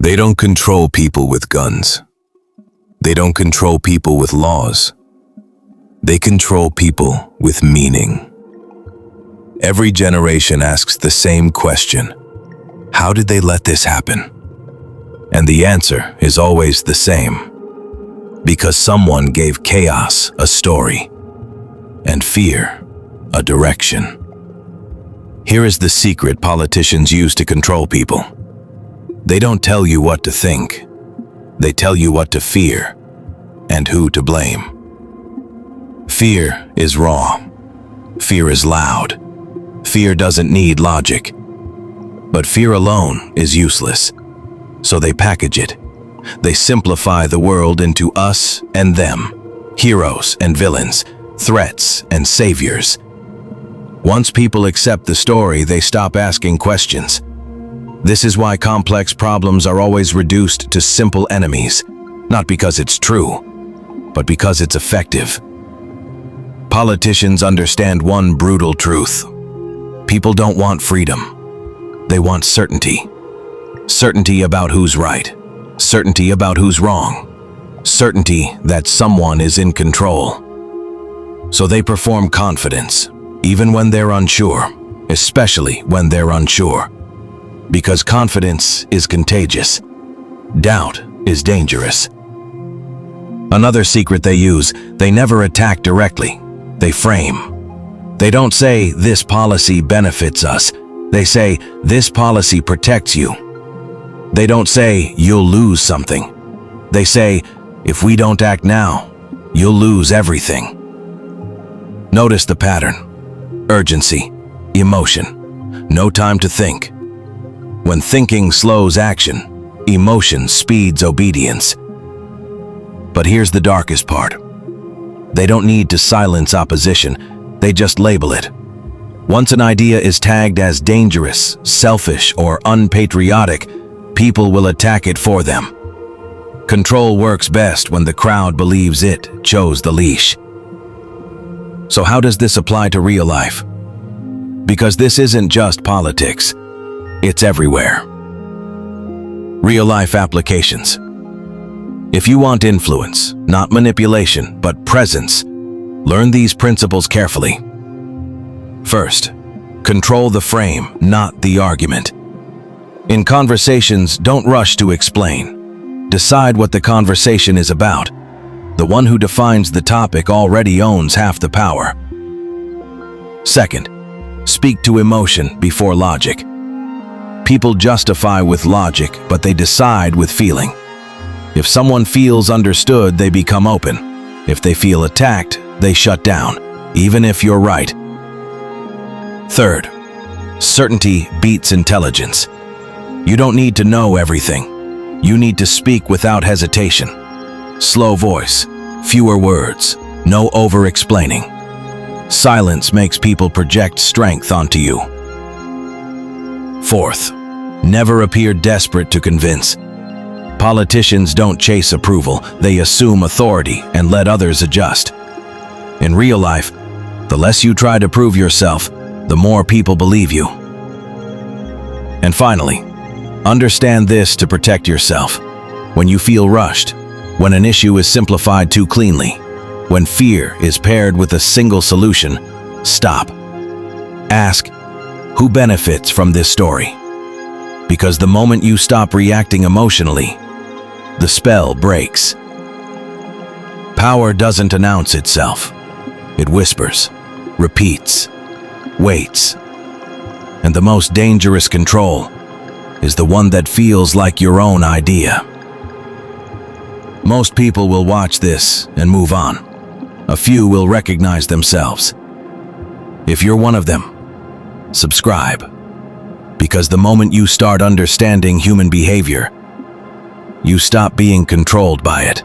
They don't control people with guns. They don't control people with laws. They control people with meaning. Every generation asks the same question: how did they let this happen? And the answer is always the same: because someone gave chaos a story and fear a direction. Here is the secret politicians use to control people. They don't tell you what to think. They tell you what to fear and who to blame. Fear is raw. Fear is loud. Fear doesn't need logic. But fear alone is useless. So they package it. They simplify the world into us and them, heroes and villains, threats and saviors. Once people accept the story, they stop asking questions. This is why complex problems are always reduced to simple enemies, not because it's true, but because it's effective. Politicians understand one brutal truth. People don't want freedom. They want certainty. Certainty about who's right. Certainty about who's wrong. Certainty that someone is in control. So they perform confidence, even when they're unsure, especially when they're unsure. Because confidence is contagious. Doubt is dangerous. Another secret they use: they never attack directly. They frame. They don't say, "This policy benefits us." They say, "This policy protects you." They don't say, "You'll lose something." They say, "If we don't act now, you'll lose everything." Notice the pattern: urgency, emotion, no time to think. When thinking slows action, emotion speeds obedience. But here's the darkest part. They don't need to silence opposition, they just label it. Once an idea is tagged as dangerous, selfish, or unpatriotic, people will attack it for them. Control works best when the crowd believes it chose the leash. So how does this apply to real life? Because this isn't just politics. It's everywhere. Real-life applications. If you want influence, not manipulation, but presence, learn these principles carefully. First, control the frame, not the argument. In conversations, don't rush to explain. Decide what the conversation is about. The one who defines the topic already owns half the power. Second, speak to emotion before logic. People justify with logic, but they decide with feeling. If someone feels understood, they become open. If they feel attacked, they shut down, even if you're right. Third, certainty beats intelligence. You don't need to know everything. You need to speak without hesitation. Slow voice, fewer words, no over-explaining. Silence makes people project strength onto you. Fourth, never appear desperate to convince. Politicians don't chase approval, they assume authority and let others adjust. In real life, the less you try to prove yourself, the more people believe you. And finally, understand this to protect yourself. When you feel rushed, when an issue is simplified too cleanly, when fear is paired with a single solution, stop. Ask, who benefits from this story? Because the moment you stop reacting emotionally, the spell breaks. Power doesn't announce itself. It whispers, repeats, waits. And the most dangerous control is the one that feels like your own idea. Most people will watch this and move on. A few will recognize themselves. If you're one of them, subscribe. Because the moment you start understanding human behavior, you stop being controlled by it.